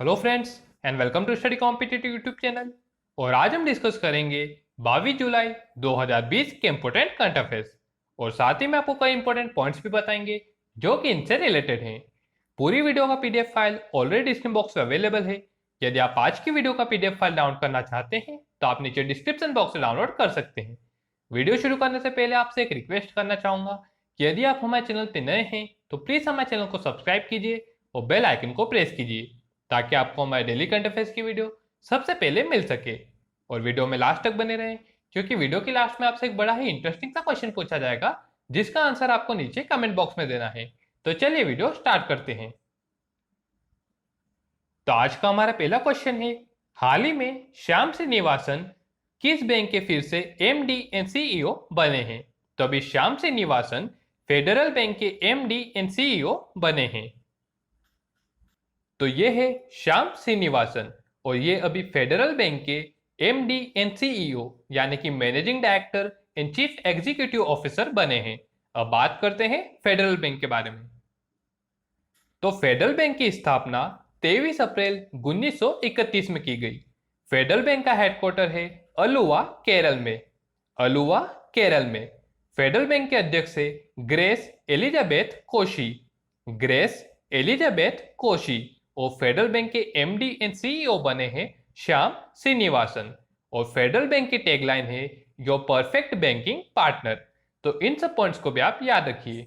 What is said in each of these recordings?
Hello friends and welcome to study competitive YouTube channel. और आज हम डिस्कस करेंगे 22 जुलाई 2020 के इंपॉर्टेंट करंट अफेयर्स और साथ ही में आपको कई इंपॉर्टेंट पॉइंट्स भी बताएंगे जो कि इनसे रिलेटेड हैं। पूरी वीडियो का PDF file already description box में अवेलेबल है। यदि आप आज की वीडियो का पीडीएफ फाइल डाउनलोड करना चाहते हैं तो आप नीचे डिस्क्रिप्शन बॉक्स से डाउनलोड कर सकते हैं। वीडियो शुरू करने से पहले आपसे एक रिक्वेस्ट करना चाहूंगा कि यदि आप हमारे चैनल पर नए हैं तो प्लीज हमारे चैनल को सब्सक्राइब कीजिए और बेल आइकन को प्रेस कीजिए ताकि आपको हमारे डेली करंट अफेयर्स की वीडियो सबसे पहले मिल सके। और वीडियो में लास्ट तक बने रहें क्योंकि वीडियो की लास्ट में आपसे एक बड़ा ही इंटरेस्टिंग सा क्वेश्चन पूछा जाएगा जिसका आंसर आपको नीचे कमेंट बॉक्स में देना है। तो चलिए वीडियो स्टार्ट करते हैं। तो आज का हमारा पहला क्वेश्चन है, हाल ही में श्याम श्रीनिवासन किस बैंक के फिर से एमडी एंड सीईओ बने हैं? तो अभी श्याम श्रीनिवासन फेडरल बैंक के एमडी एंड सीईओ बने हैं। तो ये है श्याम श्रीनिवासन और ये अभी फेडरल बैंक के एमडी एंड सीईओ यानी कि managing director and chief executive officer बने हैं। अब बात करते हैं फेडरल बैंक के बारे में। तो फेडरल बैंक की स्थापना 23 अप्रैल 1931 में की गई। फेडरल बैंक का हेडक्वार्टर है अलुवा केरल में। अलुवा केरल में फेडरल बैंक के अध्यक्ष है Grace Elizabeth Koshy. Grace Elizabeth Koshy और फेडरल बैंक के एमडी एंड सीईओ बने हैं श्याम श्रीनिवासन। और फेडरल बैंक की टैगलाइन है योर परफेक्ट बैंकिंग पार्टनर। तो इन सब पॉइंट्स को भी आप याद रखिए।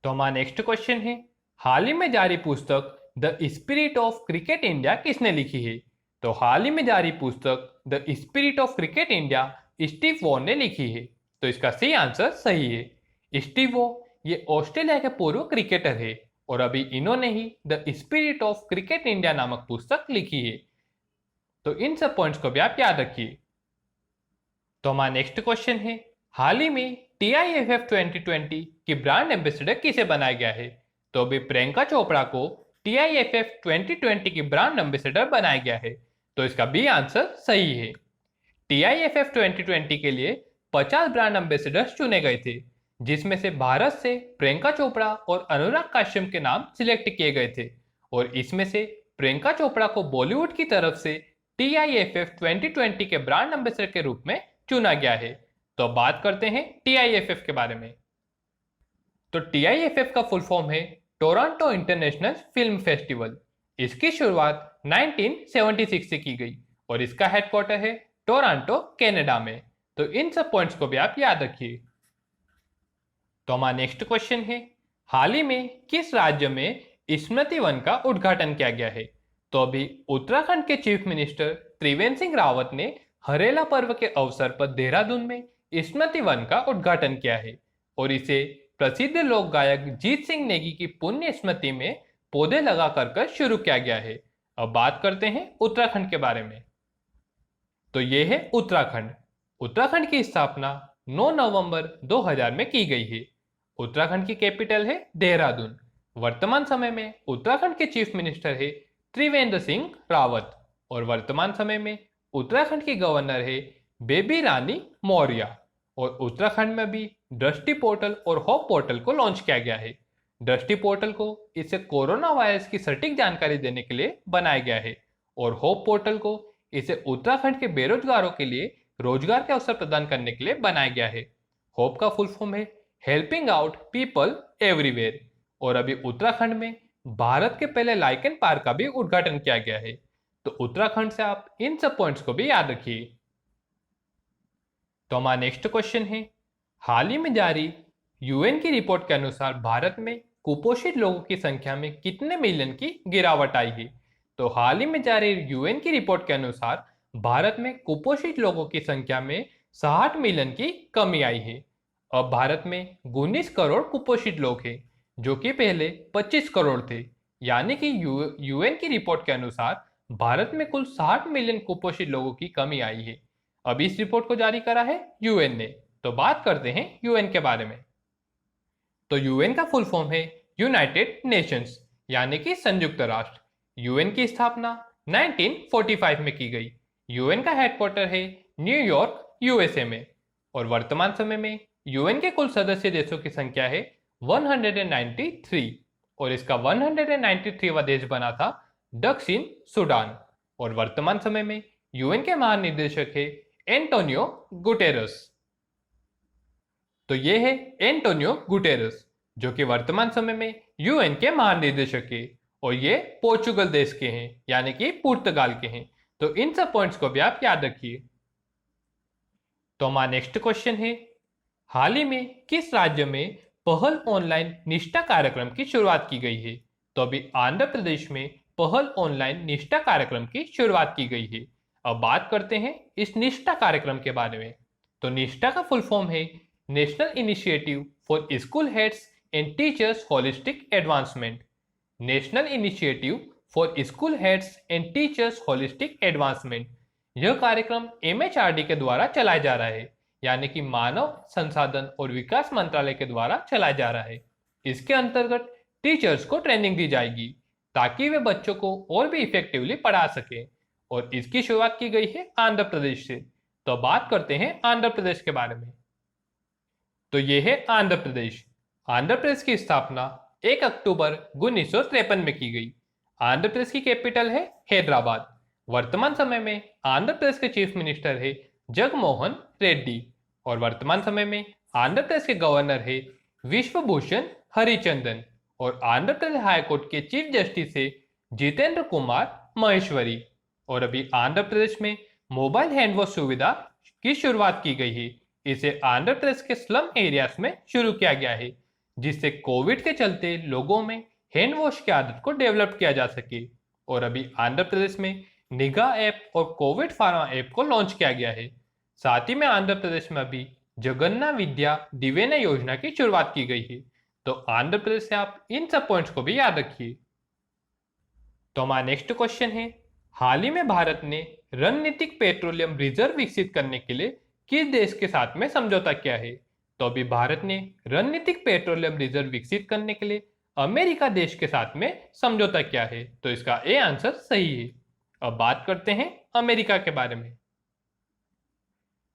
तो हमारा नेक्स्ट क्वेश्चन है, हाल ही में जारी पुस्तक the spirit of cricket India किसने लिखी है? तो हाल ही में जारी पुस्तक the spirit of cricket India Steve Waugh ने लिखी है। तो इसका सही आंसर सही है। स्टीव वॉ ये ऑस्ट्रेलिया के पूर्व क्रिकेटर है और अभी इन्होंने ही the spirit of cricket India नामक पुस्तक लिखी है। तो इन सब पॉइंट्स को भी आप याद रखिए। तो हमारा नेक्स्ट क्वेश्चन है, हाल ही में TIFF 2020 की ब्रांड एम्बेसडर किसे बनाया गया है? तो अभी प्रियंका चोपड़ा को TIFF 2020 की ब्रांड एम्बेसडर बनाया गया है। तो इसका बी आंसर सही है। TIFF 2020 के लिए 50 ब्रांड एम्बेसडर्स चुने गए थे जिसमें से भारत से प्रियंका चोपड़ा और अनुराग कश्यप के नाम सिलेक्ट किए गए थे। और इसमें से प्रियंका चोपड़ा को बॉलीवुड की तरफ से TIFF 2020 के ब्रांड एम्बेसडर के रूप में चुना गया है। तो अब बात करते हैं TIFF के बारे में। तो TIFF का फुल फॉर्म है टोरंटो इंटरनेशनल फिल्म फेस्टिवल। इसकी शुरुआत 1976 से की गई और इसका हेडक्वार्टर है टोरंटो कनाडा में। तो इन सब पॉइंट्स को भी आप याद रखिए। तो हमारा नेक्स्ट क्वेश्चन है, हाल ही में किस राज्य में स्मृति वन का उद्घाटन किया गया है? तो अभी उत्तराखंड के चीफ मिनिस्टर त्रिवेंद्र सिंह रावत ने हरेला पर्व के अवसर पर देहरादून में स्मृति वन का उद्घाटन किया है और इसे प्रसिद्ध लोक गायक जीत सिंह नेगी की पुण्य स्मृति में पौधे लगा कर शुरू किया गया है। अब बात करते हैं उत्तराखंड के बारे में। तो ये है उत्तराखंड। उत्तराखंड की स्थापना 9 नवंबर 2000 में की गई है। उत्तराखंड की कैपिटल है देहरादून। वर्तमान समय में उत्तराखंड के चीफ मिनिस्टर है त्रिवेंद्र सिंह रावत और वर्तमान समय में उत्तराखंड की गवर्नर है बेबी रानी मौर्य। और उत्तराखंड में भी दृष्टि पोर्टल और होप पोर्टल को लॉन्च किया गया है। दृष्टि पोर्टल को इसे कोरोना वायरस की सटीक जानकारी देने के लिए बनाया गया है और होप पोर्टल को इसे उत्तराखंड के बेरोजगारों के लिए रोजगार के अवसर प्रदान करने के लिए बनाया गया है। होप का फुल फॉर्म है हेल्पिंग आउट पीपल एवरीवेयर। और अभी उत्तराखंड में भारत के पहले लाइकन पार्क का भी उद्घाटन किया गया है। तो उत्तराखंड से आप इन सब पॉइंट्स को भी याद रखिए। तो हमारा नेक्स्ट क्वेश्चन है, हाल ही में जारी UN की रिपोर्ट के अनुसार भारत में कुपोषित लोगों की संख्या में कितने मिलियन की गिरावट आई है? तो हाल ही में जारी UN की रिपोर्ट के अनुसार भारत में कुपोषित लोगों की संख्या में 60 मिलियन की कमी आई है। अब भारत में 19 करोड़ कुपोषित लोग हैं जो कि पहले 25 करोड़ थे। यानी कि UN की रिपोर्ट के अनुसार भारत में कुल 60 मिलियन कुपोषित लोगों की कमी आई है। अब इस रिपोर्ट को जारी करा है UN ने। तो बात करते हैं UN के बारे में। तो UN का फुल फॉर्म है यूनाइटेड नेशंस यानी कि संयुक्त राष्ट्र। UN की स्थापना 1945 में की गई। UN का हेडक्वार्टर है न्यूयॉर्क USA में और वर्तमान समय में UN के कुल सदस्य देशों की संख्या है 193। और इसका 193वां देश बना था दक्षिण सूडान। और वर्तमान समय में यूएन के महानिदेशक है एंटोनियो गुटेरस। तो ये है एंटोनियो गुटेरस, जो कि वर्तमान समय में यूएन के महानिदेशक है और ये पोर्चुगल देश के हैं, यानी कि पुर्तगाल के हैं। तो इन सब पॉइंट्स को भी आप याद रखिए। तो हमारा नेक्स्ट क्वेश्चन है, हाल ही में किस राज्य में पहल ऑनलाइन निष्ठा कार्यक्रम की शुरुआत की गई है? तो अभी आंध्र प्रदेश में पहल ऑनलाइन निष्ठा कार्यक्रम की शुरुआत की गई है। अब बात करते हैं इस निष्ठा कार्यक्रम के बारे में। तो निष्ठा का फुल फॉर्म है national initiative for school heads and teachers holistic advancement. National initiative for school heads and teachers holistic advancement. यह कार्यक्रम एमएचआरडी के द्वारा चलाया जा रहा है, यानी कि मानव संसाधन और विकास मंत्रालय के द्वारा चलाया जा रहा है। इसके अंतर्गत टीचर्स को ट्रेनिंग दी जाएगी ताकि वे बच्चों को और भी इफेक्टिवली पढ़ा सके, और इसकी शुरुआत की गई है आंध्र प्रदेश से। तो बात करते हैं आंध्र प्रदेश के बारे में। तो ये है आंध्र प्रदेश। आंध्र प्रदेश की स्थापना 1 अक्टूबर 1953 में की गई। आंध्र प्रदेश की कैपिटल है हैदराबाद। वर्तमान समय में आंध्र प्रदेश के चीफ मिनिस्टर है जगमोहन रेड्डी, और वर्तमान समय में आंध्र प्रदेश के गवर्नर है विश्वभूषण हरिचंदन, और आंध्र प्रदेश हाईकोर्ट के चीफ जस्टिस है जितेंद्र कुमार महेश्वरी। और अभी आंध्र प्रदेश में मोबाइल हैंड वॉश सुविधा की शुरुआत की गई है। इसे आंध्र प्रदेश के स्लम एरियाज में शुरू किया गया है, जिससे कोविड के चलते लोगों में हैंड वॉश की आदत को डेवलप किया जा सके। और अभी आंध्र प्रदेश में निगाह ऐप और कोविड फार्मा ऐप को लॉन्च किया गया है। साथ ही में आंध्र प्रदेश में अभी जगन्ना विद्या दिवेना योजना की शुरुआत की गई है। तो आंध्र प्रदेश से आप इन सब पॉइंट्स को भी याद रखिए। तो हमारा नेक्स्ट क्वेश्चन है, हाल ही में भारत ने रणनीतिक पेट्रोलियम रिजर्व विकसित करने के लिए किस देश के साथ में समझौता किया है? तो अभी भारत ने रणनीतिक पेट्रोलियम रिजर्व विकसित करने के लिए अमेरिका देश के साथ में समझौता किया है। तो इसका ए आंसर सही है। अब बात करते हैं अमेरिका के बारे में।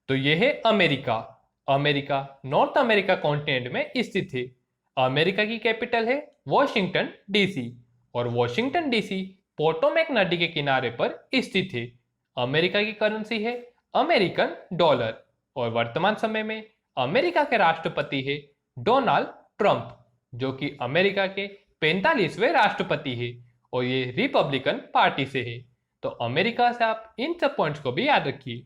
तो यह है America. America north America continent में स्थित है। अमेरिका की कैपिटल है वॉशिंगटन डीसी, और वॉशिंगटन डीसी पोटोमैक नदी के किनारे पर स्थित है। अमेरिका की करेंसी है अमेरिकन डॉलर, और वर्तमान समय में अमेरिका के राष्ट्रपति है डोनाल्ड ट्रंप, जो कि अमेरिका के 45वें राष्ट्रपति है, और ये रिपब्लिकन पार्टी से है। तो अमेरिका से आप इन सब पॉइंट्स को भी याद रखिए।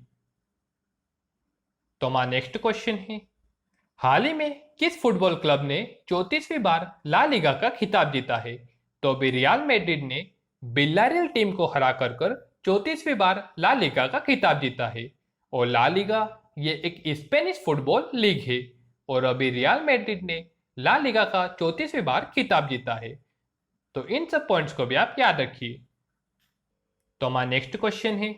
तो हमारा नेक्स्ट क्वेश्चन है, हाल ही में किस फुटबॉल क्लब ने 34वीं बार ला लीगा का खिताब जीता है? तो अभी रियल मैड्रिड ने विल्लारियल टीम को हरा कर 34वीं बार ला लीगा का खिताब जीता है। और ला लीगा ये एक स्पेनिश फुटबॉल लीग है, और अभी रियल मैड्रिड ने ला लीगा का 34वीं बार खिताब जीता है। तो इन सब पॉइंट्स को भी आप याद रखिए। तो हमारा नेक्स्ट क्वेश्चन है,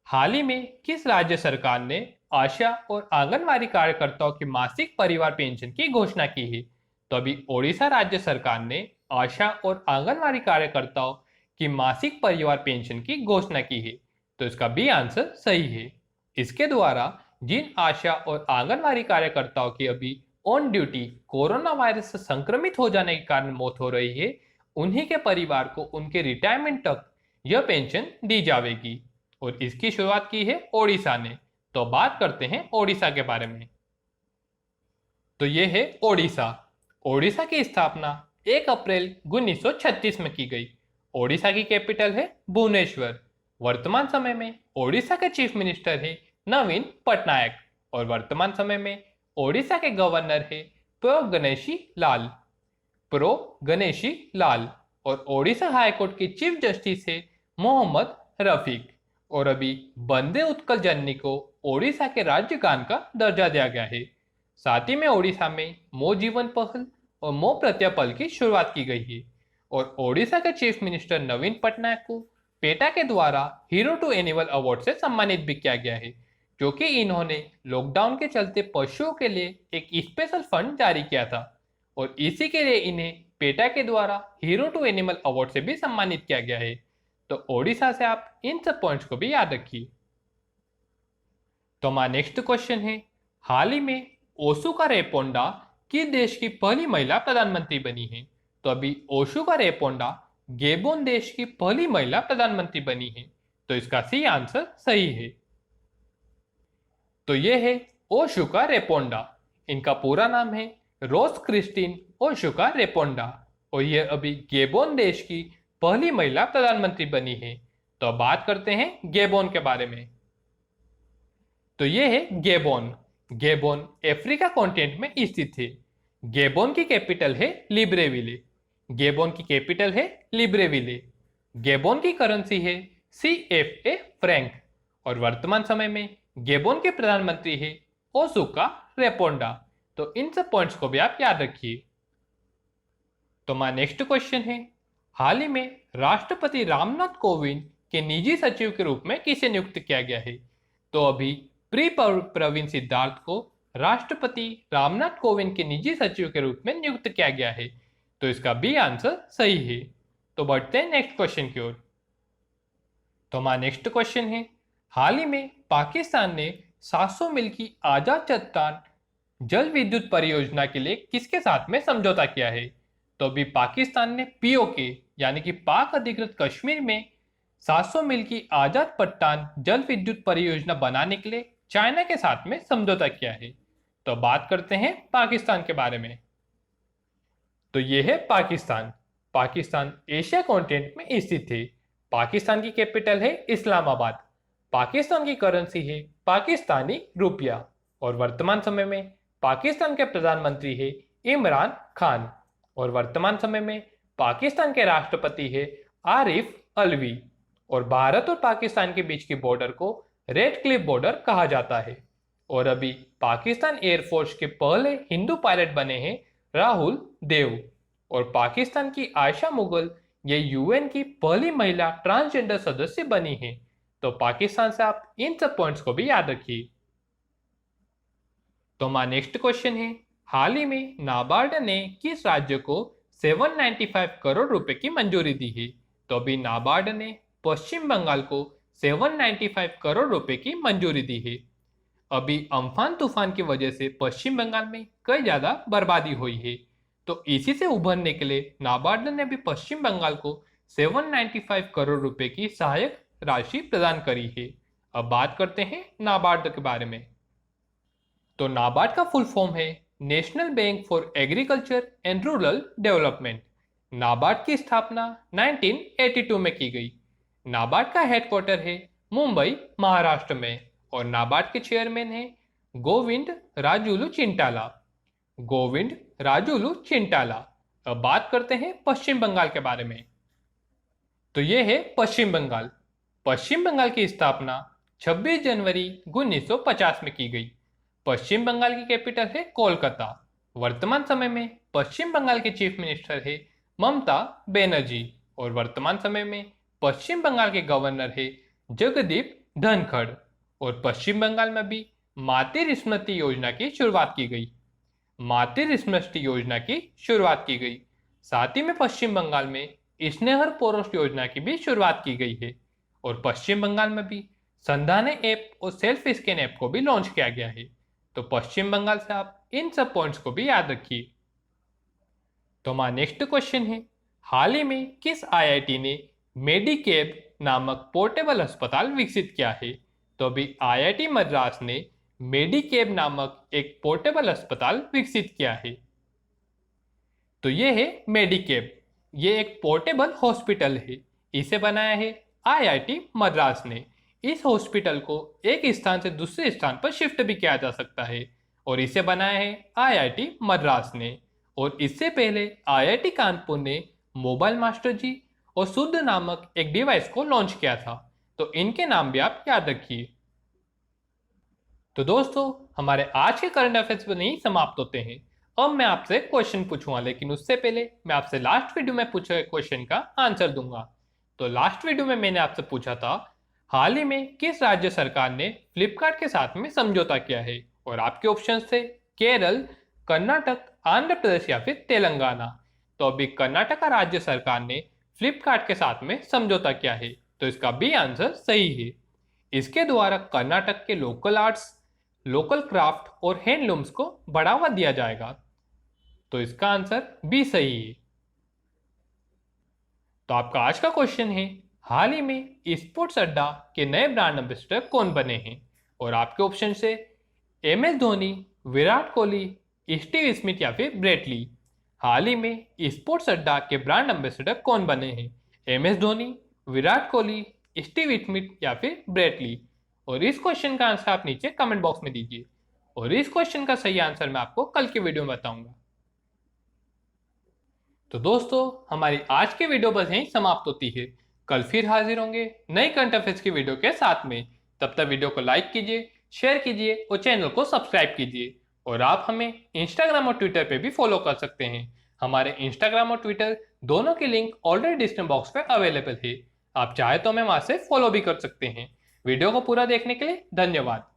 हाल ही में किस राज्य सरकार ने आशा और आंगनवाड़ी कार्यकर्ताओं की मासिक परिवार पेंशन की घोषणा की है? तो अभी ओडिशा राज्य सरकार ने आशा और आंगनवाड़ी कार्यकर्ताओं की मासिक परिवार पेंशन की घोषणा की है। तो इसका बी आंसर सही है। इसके द्वारा जिन आशा और आंगनवाड़ी कार्यकर्ताओं की अभी ऑन ड्यूटी कोरोना वायरस से संक्रमित हो जाने के कारण मौत हो रही है, उन्हीं के परिवार को उनके रिटायरमेंट तक यह पेंशन दी जाएगी, और इसकी शुरुआत की है ओडिशा ने। तो बात करते हैं ओडिशा के बारे में। तो यह है ओडिशा। ओडिशा की स्थापना 1 अप्रैल 1936 में की गई। ओडिशा की कैपिटल है भुवनेश्वर। वर्तमान समय में ओडिशा के चीफ मिनिस्टर है नवीन पटनायक, और वर्तमान समय में ओडिशा के गवर्नर है प्रो गणेशी लाल, और ओडिशा हाईकोर्ट के चीफ जस्टिस है मोहम्मद रफीक। और अभी वंदे उत्कल जननी को ओडिशा के राज्य गान का दर्जा दिया गया है। साथ ही में ओडिशा में मो जीवन पहल और मो प्रत्यपल की शुरुआत की गई है, और ओडिशा के चीफ मिनिस्टर नवीन पटनायक को पेटा के द्वारा हीरो टू एनिमल अवार्ड से सम्मानित भी किया गया है, क्योंकि इन्होंने लॉकडाउन के चलते पशुओं के लिए एक स्पेशल फंड जारी किया था, और इसी के लिए इन्हें पेटा के द्वारा हीरो टू एनिमल अवार्ड से भी सम्मानित किया गया है। तो ओडिशा से आप इन सब पॉइंट्स को भी याद रखिए। तो हमारा नेक्स्ट क्वेश्चन है, हाल ही में ओसुका रेपोंडा किस देश की पहली महिला प्रधानमंत्री बनी है? तो अभी ओशुका रेपोंडा गेबोन देश की पहली महिला प्रधानमंत्री बनी है। तो इसका सी आंसर सही है। तो ये है ओशुका रेपोंडा। इनका पूरा नाम है रोज क्रिस्टीन ओशुका रेपोंडा और ये अभी गेबोन देश की पहली महिला प्रधानमंत्री बनी है। तो अब बात करते हैं गेबोन के बारे में। तो ये है गेबोन। गेबोन अफ्रीका कॉन्टिनेंट में स्थित है। गेबोन की कैपिटल है लिब्रेविले। गेबोन की कैपिटल है लिब्रेविले। गेबोन की करेंसी है CFA फ्रैंक और वर्तमान समय में गेबोन के प्रधानमंत्री है ओसुका रेपोंडा। तो इन सब पॉइंट्स को भी आप याद रखिए। तो हमारा नेक्स्ट क्वेश्चन है, हाल ही में राष्ट्रपति रामनाथ कोविंद के निजी सचिव के रूप में किसे नियुक्त किया गया है? तो अभी प्रवीण सिद्धार्थ को राष्ट्रपति रामनाथ कोविंद के निजी सचिव के रूप में नियुक्त किया गया है। तो इसका बी आंसर सही है। तो बढ़ते हैं नेक्स्ट क्वेश्चन की ओर। तो हमारा नेक्स्ट क्वेश्चन है, हाल ही में पाकिस्तान ने 700 मील की आजाद चट्टान जल विद्युत परियोजना के लिए किसके साथ में समझौता किया है? तो अभी पाकिस्तान ने POK यानी कि पाक अधिकृत कश्मीर में 700 मील की आजाद पट्टान जल विद्युत परियोजना बनाने के लिए चाइना के साथ में समझौता किया है। तो बात करते हैं पाकिस्तान के बारे में। तो ये है पाकिस्तान। पाकिस्तान एशिया कॉन्टिनेंट में स्थित है। पाकिस्तान की कैपिटल है इस्लामाबाद। पाकिस्तान की करेंसी है पाकिस्तानी रुपया और वर्तमान समय में पाकिस्तान के प्रधानमंत्री है इमरान खान और वर्तमान समय में पाकिस्तान के राष्ट्रपति है आरिफ अलवी और भारत और पाकिस्तान के बीच की बॉर्डर को रेड क्लिफ बॉर्डर कहा जाता है। और अभी पाकिस्तान एयरफोर्स के पहले हिंदू पायलट बने हैं राहुल देव और पाकिस्तान की आयशा मुगल ये UN की पहली महिला ट्रांसजेंडर सदस्य बनी है। तो पाकिस्तान से आप इन सब पॉइंट्स को भी याद रखिए। तो हमारा नेक्स्ट क्वेश्चन है, हाल ही में नाबार्ड ने किस राज्य को 795 करोड़ रुपए की मंजूरी दी है? तो अभी नाबार्ड ने पश्चिम बंगाल को 795 करोड़ रुपए की मंजूरी दी है। अभी अम्फान तूफान की वजह से पश्चिम बंगाल में कई ज्यादा बर्बादी हुई है। तो इसी से उभरने के लिए नाबार्ड ने भी पश्चिम बंगाल को 795 करोड़ रुपए की सहायक राशि प्रदान करी है। अब बात करते हैं नाबार्ड के बारे में। तो नाबार्ड का फुल फॉर्म है national bank for agriculture and rural development. NABARD की स्थापना 1982 में की गई। नाबार्ड का हेडक्वार्टर है मुंबई महाराष्ट्र में और नाबार्ड के चेयरमैन है गोविंद राजुलू चिंटाला। गोविंद राजुलू चिंटाला। अब बात करते हैं पश्चिम बंगाल के बारे में। तो यह है पश्चिम बंगाल। पश्चिम बंगाल की स्थापना 26 जनवरी 1950 में की गई। पश्चिम बंगाल की कैपिटल है कोलकाता। वर्तमान समय में पश्चिम बंगाल के चीफ मिनिस्टर है ममता बनर्जी और वर्तमान समय में पश्चिम बंगाल के गवर्नर है जगदीप धनखड़ और पश्चिम बंगाल में भी मातृ स्मृति योजना की शुरुआत की गई। मातृ स्मृति योजना की शुरुआत की गई। साथ ही में पश्चिम बंगाल में स्नेहर पोरोस योजना की भी शुरुआत की गई है और पश्चिम बंगाल में भी संधाने ऐप और सेल्फ स्कैन ऐप को भी लॉन्च किया गया है। तो पश्चिम बंगाल से आप इन सब पॉइंट्स को भी याद रखिए। तो हमारा नेक्स्ट क्वेश्चन है, हाल ही में किस IIT ने मेडिकेब नामक पोर्टेबल अस्पताल विकसित किया है? तो अभी IIT मद्रास ने मेडिकेब नामक एक पोर्टेबल अस्पताल विकसित किया है। तो ये है मेडिकेब। ये एक पोर्टेबल हॉस्पिटल है। इसे बनाया है IIT मद्रास ने। इस हॉस्पिटल को एक स्थान से दूसरे स्थान पर शिफ्ट भी किया जा सकता है और इसे बनाया है IIT मद्रास ने। और इससे पहले IIT कानपुर ने मोबाइल मास्टर जी और शुद्ध नामक एक डिवाइस को लॉन्च किया था। तो इनके नाम भी आप याद रखिए। तो दोस्तों, हमारे आज के करंट अफेयर्स पर नहीं समाप्त होते हैं। अब मैं आपसे क्वेश्चन पूछूंगा, लेकिन उससे पहले मैं आपसे लास्ट वीडियो में पूछे गए क्वेश्चन का आंसर दूंगा। तो लास्ट वीडियो में मैंने आपसे पूछा था, हाल ही में किस राज्य सरकार ने फ्लिपकार्ट के साथ में समझौता किया है? और आपके ऑप्शन थे केरल, कर्नाटक, आंध्र प्रदेश या फिर तेलंगाना। तो अभी कर्नाटक राज्य सरकार ने फ्लिपकार्ट के साथ में समझौता किया है। तो इसका बी आंसर सही है। इसके द्वारा कर्नाटक के लोकल आर्ट्स, लोकल क्राफ्ट और हैंडलूम्स को बढ़ावा दिया जाएगा। तो इसका आंसर बी सही है। तो आपका आज का क्वेश्चन है, हाल ही में स्पोर्ट्स अड्डा के नए ब्रांड एम्बेसडर कौन बने हैं? और आपके ऑप्शन से MS Dhoni, Virat Kohli, Steve Smith या फिर ब्रेट ली। हाल ही में स्पोर्ट्स अड्डा के ब्रांड एम्बेसडर कौन बने हैं? MS Dhoni, Virat Kohli, Steve Smith या फिर ब्रेट ली। और इस क्वेश्चन का आंसर आप नीचे कमेंट बॉक्स में दीजिए और इस क्वेश्चन का सही आंसर मैं आपको कल की वीडियो में बताऊंगा। तो दोस्तों, हमारी आज की वीडियो बस यहीं समाप्त होती है। कल फिर हाजिर होंगे नई करंट अफेयर्स की वीडियो के साथ में। तब तक वीडियो को लाइक कीजिए, शेयर कीजिए और चैनल को सब्सक्राइब कीजिए। और आप हमें इंस्टाग्राम और ट्विटर पे भी फॉलो कर सकते हैं। हमारे इंस्टाग्राम और ट्विटर दोनों की लिंक ऑलरेडी डिस्क्रिप्शन बॉक्स में अवेलेबल है। आप चाहे तो हमें वहां से फॉलो भी कर सकते हैं। वीडियो को पूरा देखने के लिए धन्यवाद।